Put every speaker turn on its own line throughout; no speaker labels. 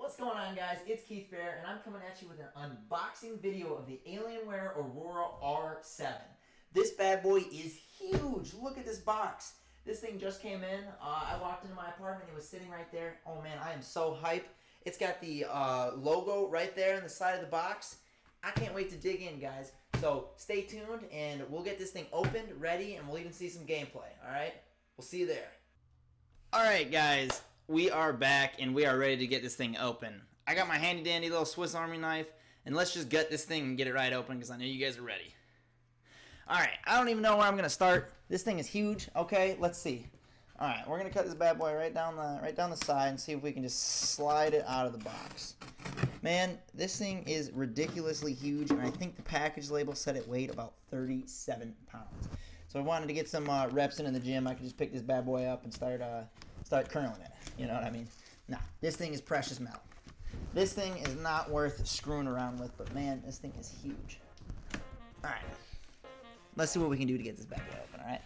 What's going on, guys? It's Keithbear, and I'm coming at you with an unboxing video of the Alienware Aurora R7. This bad boy is huge. Look at this box. This thing just came in. I walked into my apartment. It was sitting right there. Oh, man, I am so hyped. It's got the logo right there on the side of the box. I can't wait to dig in, guys. So stay tuned, and we'll get this thing opened, ready, and we'll even see some gameplay, all right? We'll see you there.
All right, guys. We are back, and we are ready to get this thing open. I got my handy-dandy little Swiss Army knife, and let's just gut this thing and get it right open because I know you guys are ready. All right, I don't even know where I'm going to start. This thing is huge. Okay, let's see. All right, we're going to cut this bad boy right down the side and see if we can just slide it out of the box. Man, this thing is ridiculously huge, and I think the package label said it weighed about 37 pounds. So I wanted to get some reps in the gym. I could just pick this bad boy up and start curling it. You know what I mean? Nah, this thing is precious metal. This thing is not worth screwing around with, but man, this thing is huge. All right, let's see what we can do to get this bad boy open, all right?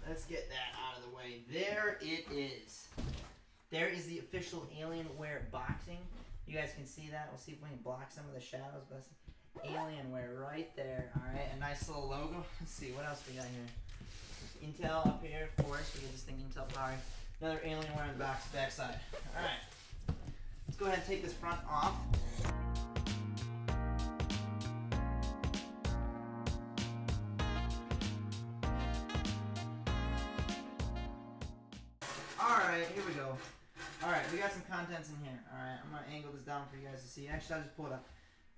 Let's get that out of the way. There it is. There is the official Alienware boxing. You guys can see that. We'll see if we can block some of the shadows. But Alienware right there. All right, a nice little logo. Let's see, what else we got here? Intel up here, of course. We get this thing Intel powered. Another Alienware on the backside. All right, let's go ahead and take this front off. Alright, here we go. Alright, we got some contents in here. Alright, I'm going to angle this down for you guys to see. Actually, I'll just pull it up.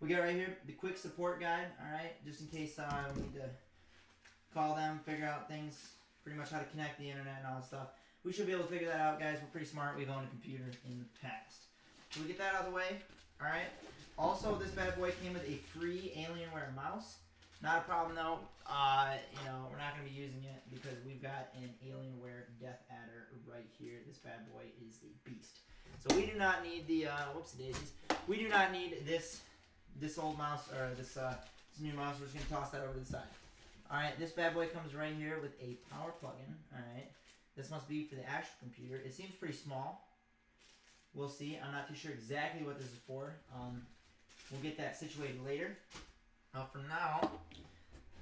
We got right here the quick support guide, alright, just in case we need to call them, figure out things, pretty much how to connect the internet and all that stuff. We should be able to figure that out, guys. We're pretty smart. We've owned a computer in the past. So we get that out of the way, alright. Also, this bad boy came with a free Alienware mouse. Not a problem though. You know, we're not going to be using it because we've got an Alienware Death Adder right here. This bad boy is a beast. So we do not need the whoopsie daisies. We do not need this old mouse or this new mouse. We're just going to toss that over to the side. All right, this bad boy comes right here with a power plug-in. All right, this must be for the actual computer. It seems pretty small. We'll see. I'm not too sure exactly what this is for. We'll get that situated later. For now,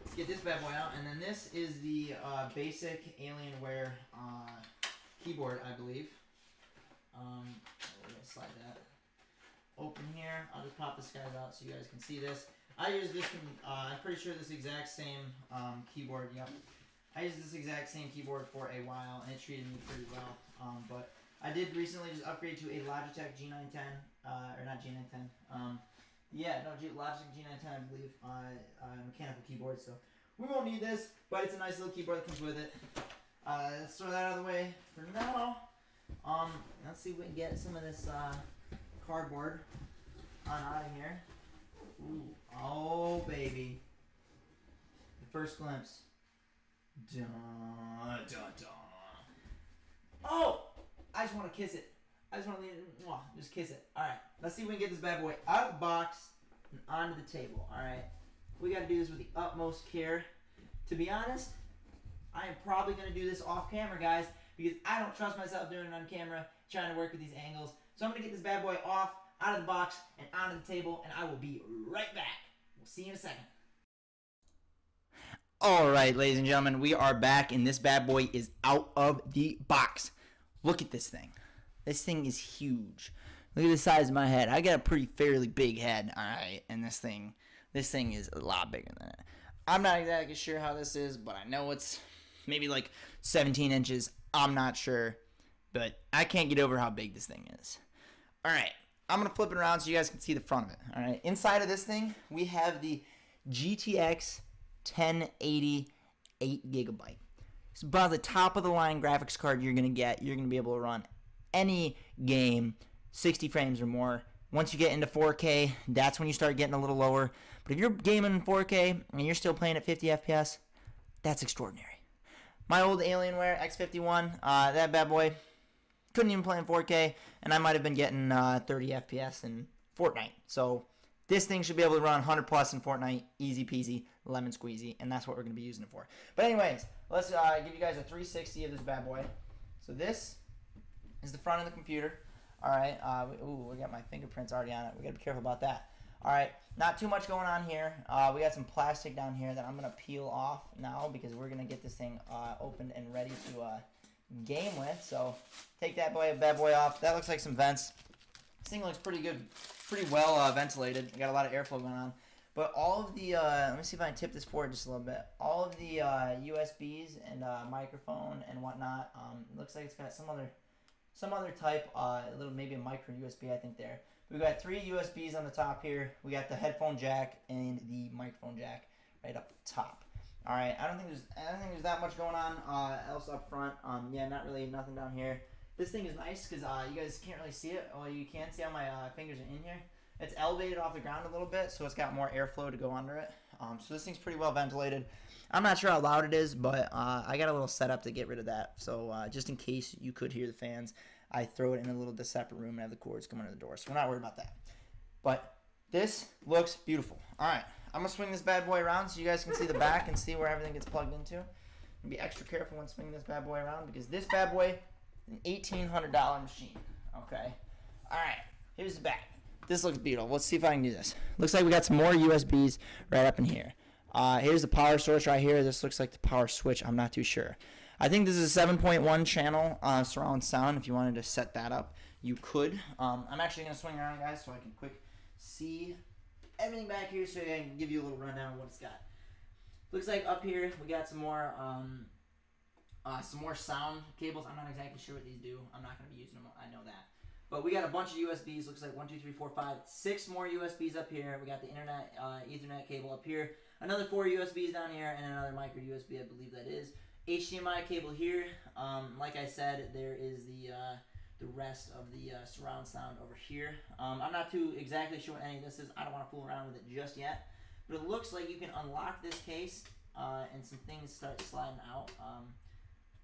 let's get this bad boy out, and then this is the basic Alienware keyboard, I believe. We're gonna slide that open here. I'll just pop this guy out so you guys can see this. I use this one, I'm pretty sure this exact same keyboard. Yep, I used this exact same keyboard for a while, and it treated me pretty well. But I did recently just upgrade to a Logitech G910, or not G910. Yeah, no, Logitech G910, I believe, mechanical keyboard, so we won't need this, but it's a nice little keyboard that comes with it. Let's throw that out of the way for now. Let's see if we can get some of this cardboard on out of here. Ooh, oh, baby. The first glimpse. Dun, dun, dun. Oh! I just want to kiss it. I just want to just kiss it. Alright, let's see if we can get this bad boy out of the box and onto the table. Alright, we got to do this with the utmost care. To be honest, I am probably going to do this off camera, guys, because I don't trust myself doing it on camera, trying to work with these angles. So I'm going to get this bad boy off, out of the box, and onto the table, and I will be right back. We'll see you in a second. Alright, ladies and gentlemen, we are back, and this bad boy is out of the box. Look at this thing. This thing is huge. Look at the size of my head. I got a pretty fairly big head, all right, and this thing is a lot bigger than it. I'm not exactly sure how this is, but I know it's maybe like 17 inches. I'm not sure, but I can't get over how big this thing is. All right, I'm going to flip it around so you guys can see the front of it, all right? Inside of this thing, we have the GTX 1080 8GB. It's about the top of the line graphics card you're going to get. You're going to be able to run any game 60 frames or more
Once you get into 4K, that's when you start getting a little lower. But if you're gaming in 4K and you're still playing at 50 FPS, that's extraordinary. My old Alienware X51, that bad boy, couldn't even play in 4K, and I might have been getting 30 FPS in Fortnite. So this thing should be able to run 100 plus in Fortnite, easy peasy, lemon squeezy, and that's what we're going to be using it for. But anyways, let's give you guys a 360 of this bad boy. So this is the front of the computer. All right, we got my fingerprints already on it. We got to be careful about that. All right, not too much going on here. We got some plastic down here that I'm going to peel off now because we're going to get this thing opened and ready to game with. So take that bad boy off. That looks like some vents. This thing looks pretty good, pretty well ventilated. We got a lot of airflow going on. But all of the, let me see if I can tip this forward just a little bit. All of the USBs and microphone and whatnot, looks like it's got some other type, maybe a micro USB I think there. We've got 3 USBs on the top here. We got the headphone jack and the microphone jack right up top. All right, I don't think there's that much going on else up front. Yeah, not really nothing down here. This thing is nice because you guys can't really see it. Well, you can see how my fingers are in here. It's elevated off the ground a little bit, so it's got more airflow to go under it. So this thing's pretty well ventilated. I'm not sure how loud it is, but I got a little setup to get rid of that. So just in case you could hear the fans, I throw it in a little separate room and have the cords coming to the door. So we're not worried about that. But this looks beautiful. All right, I'm going to swing this bad boy around so you guys can see the back and see where everything gets plugged into. And be extra careful when swinging this bad boy around because this bad boy is an $1,800 machine. Okay. All right, here's the back. This looks beautiful. Let's see if I can do this. Looks like we got some more USBs right up in here. Here's the power source right here. This looks like the power switch. I'm not too sure. I think this is a 7.1 channel surround sound. If you wanted to set that up, you could. I'm actually going to swing around, guys, so I can quick see everything back here so I can give you a little rundown of what it's got. Looks like up here we got some more sound cables. I'm not exactly sure what these do. I'm not going to be using them. I know that. But we got a bunch of USBs. Looks like 1, 2, 3, 4, 5, 6 more USBs up here. We got the internet Ethernet cable up here. Another 4 USBs down here, and another micro USB, I believe that is. HDMI cable here. Like I said, there is the rest of the surround sound over here. I'm not too exactly sure what any of this is. I don't want to fool around with it just yet. But it looks like you can unlock this case, and some things start sliding out.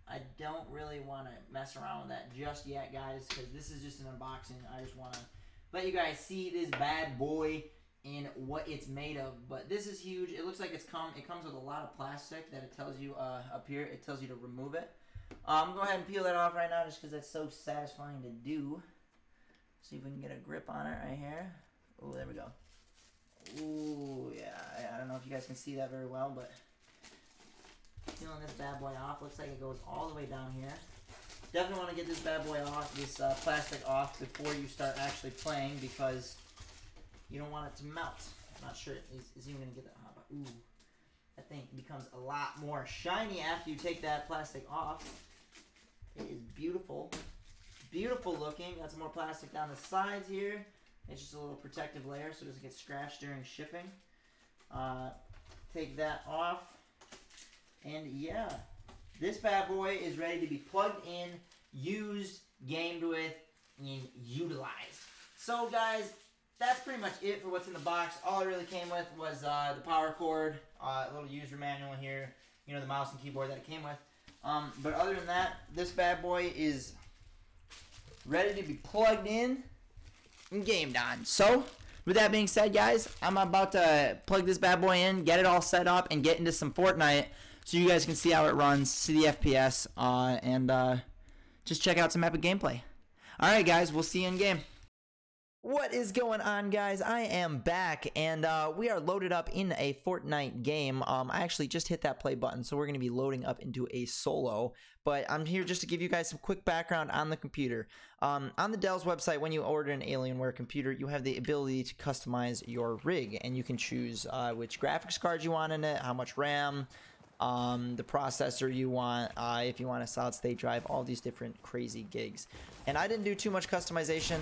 I don't really want to mess around with that just yet, guys, because this is just an unboxing. I just want to let you guys see this bad boy and what it's made of. But this is huge. It looks like it comes with a lot of plastic that it tells you up here. It tells you to remove it. I'm going to go ahead and peel that off right now just because that's so satisfying to do. See if we can get a grip on it right here. Oh, there we go. Ooh, yeah. I don't know if you guys can see that very well, but peeling this bad boy off. Looks like it goes all the way down here. Definitely want to get this bad boy off, this plastic off before you start actually playing because you don't want it to melt. I'm not sure is even going to get that hot, but ooh, that thing becomes a lot more shiny after you take that plastic off. It is beautiful. Beautiful looking. Got some more plastic down the sides here. It's just a little protective layer so it doesn't get scratched during shipping. Take that off. And yeah, this bad boy is ready to be plugged in, used, gamed with, and utilized. So guys, that's pretty much it for what's in the box. All it really came with was the power cord, a little user manual here, you know, the mouse and keyboard that it came with. But other than that, this bad boy is ready to be plugged in and gamed on. So, with that being said, guys, I'm about to plug this bad boy in, get it all set up, and get into some Fortnite so you guys can see how it runs, see the FPS, and just check out some epic gameplay. Alright, guys, we'll see you in game. What is going on, guys? I am back, and we are loaded up in a Fortnite game. I actually just hit that play button, so we're going to be loading up into a solo. But I'm here just to give you guys some quick background on the computer. On the Dell's website, when you order an Alienware computer, you have the ability to customize your rig, and you can choose which graphics card you want in it, how much RAM, the processor you want, if you want a solid state drive, all these different crazy gigs. And I didn't do too much customization.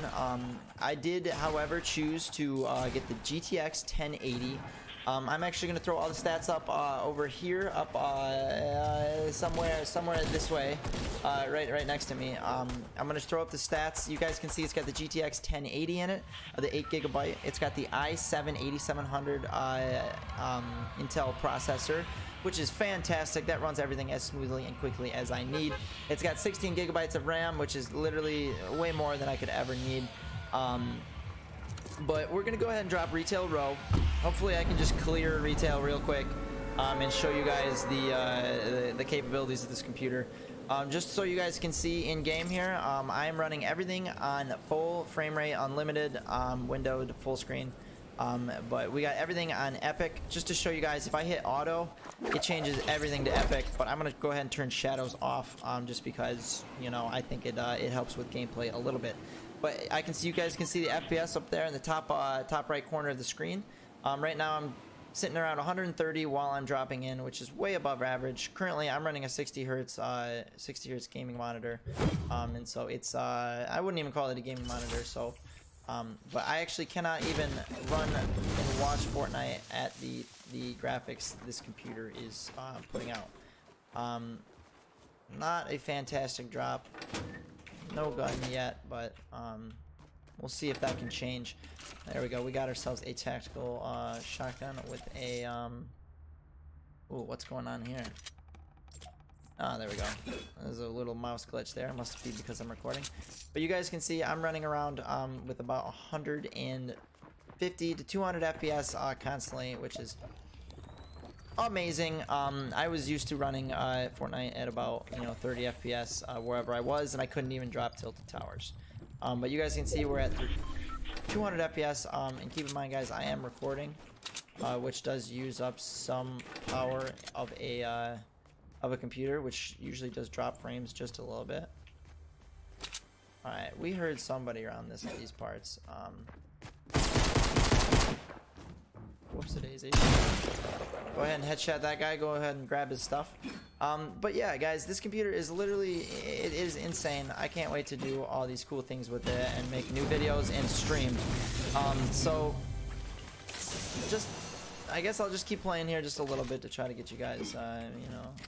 I did, however, choose to get the GTX 1080. I'm actually going to throw all the stats up over here, up somewhere this way, right next to me. I'm going to throw up the stats. You guys can see it's got the GTX 1080 in it, the 8GB. It's got the i7-8700 Intel processor, which is fantastic. That runs everything as smoothly and quickly as I need. It's got 16GB of RAM, which is literally way more than I could ever need. But we're gonna go ahead and drop retail row. Hopefully I can just clear retail real quick and show you guys the capabilities of this computer. Just so you guys can see in game here, I am running everything on full frame rate, unlimited, windowed, full screen. But we got everything on epic. Just to show you guys, if I hit auto, it changes everything to epic. But I'm gonna go ahead and turn shadows off, just because, you know, I think it helps with gameplay a little bit. But I can see, you guys can see the FPS up there in the top right corner of the screen. Right now I'm sitting around 130 while I'm dropping in, which is way above average. Currently I'm running a 60 hertz gaming monitor, and so it's I wouldn't even call it a gaming monitor. So, but I actually cannot even run and watch Fortnite at the graphics this computer is putting out. Not a fantastic drop. No gun yet, but we'll see if that can change. There we go. We got ourselves a tactical shotgun with a ooh, what's going on here? Ah, there we go. There's a little mouse glitch there. Must be because I'm recording. But you guys can see I'm running around with about 150 to 200 FPS constantly, which is amazing. I was used to running Fortnite at about 30 FPS wherever I was, and I couldn't even drop tilted towers. But you guys can see we're at 200 FPS. And keep in mind, guys, I am recording, which does use up some power of a computer, which usually does drop frames just a little bit. All right, we heard somebody around these parts. Whoops-a-daisy. Go ahead and headshot that guy. Go ahead and grab his stuff. But yeah, guys, this computer is literally, it is insane. I can't wait to do all these cool things with it and make new videos and stream. So I guess I'll just keep playing here just a little bit to try to get you guys,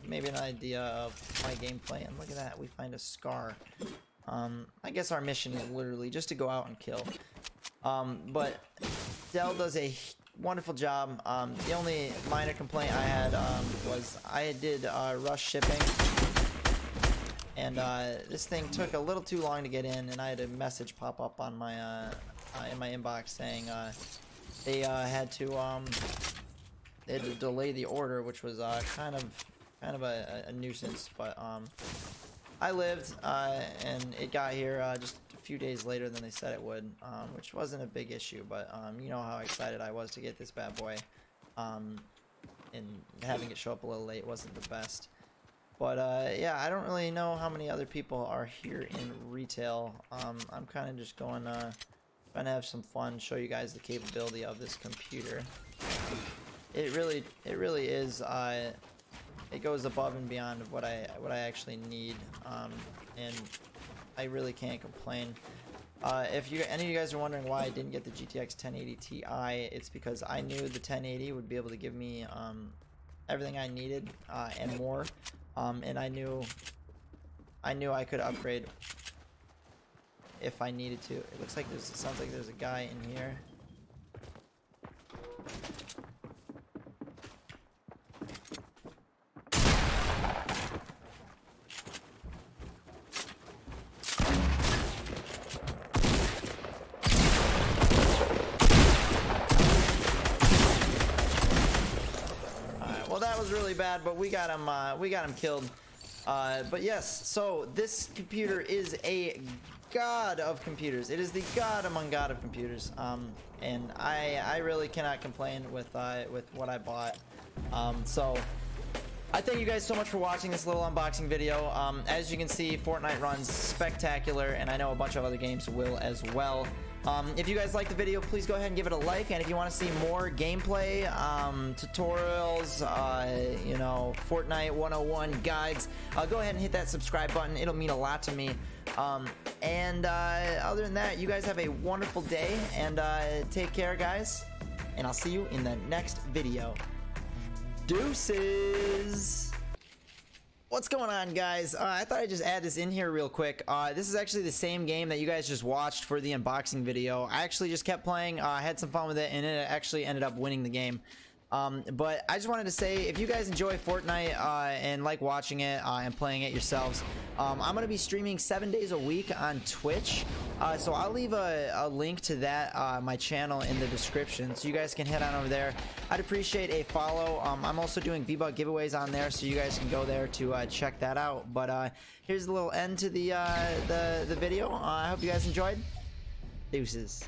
maybe an idea of my gameplay. And look at that, we find a scar. I guess our mission is literally just to go out and kill. But Dell does a wonderful job. The only minor complaint I had was I did rush shipping, and this thing took a little too long to get in, and I had a message pop up on my in my inbox saying they had to delay the order, which was kind of a nuisance. But I lived, and it got here just a few days later than they said it would, which wasn't a big issue. But you know how excited I was to get this bad boy, and having it show up a little late wasn't the best. But yeah, I don't really know how many other people are here in retail. I'm kind of just going trying to have some fun, show you guys the capability of this computer. It really is. It goes above and beyond of what I actually need, and I really can't complain. If any of you guys are wondering why I didn't get the GTX 1080 Ti, it's because I knew the 1080 would be able to give me everything I needed and more, and I knew I could upgrade if I needed to. It looks like it sounds like there's a guy in here. That was really bad, but we got him killed. But yes, so this computer is a god of computers. It is the god among god of computers. And I really cannot complain with what I bought. So I thank you guys so much for watching this little unboxing video. As you can see, Fortnite runs spectacular, and I know a bunch of other games will as well. If you guys like the video, please go ahead and give it a like. And if you want to see more gameplay, tutorials, you know, Fortnite 101 guides, go ahead and hit that subscribe button. It'll mean a lot to me. Other than that, you guys have a wonderful day, and take care, guys. And I'll see you in the next video. Deuces! What's going on, guys? I thought I'd just add this in here real quick. This is actually the same game that you guys just watched for the unboxing video. I actually just kept playing, had some fun with it, and it actually ended up winning the game. But I just wanted to say, if you guys enjoy Fortnite and like watching it and playing it yourselves, I'm going to be streaming 7 days a week on Twitch. So I'll leave a link to that, my channel, in the description, so you guys can head on over there. I'd appreciate a follow. I'm also doing V-Buck giveaways on there, so you guys can go there to check that out. But here's a little end to the video. I hope you guys enjoyed. Deuces.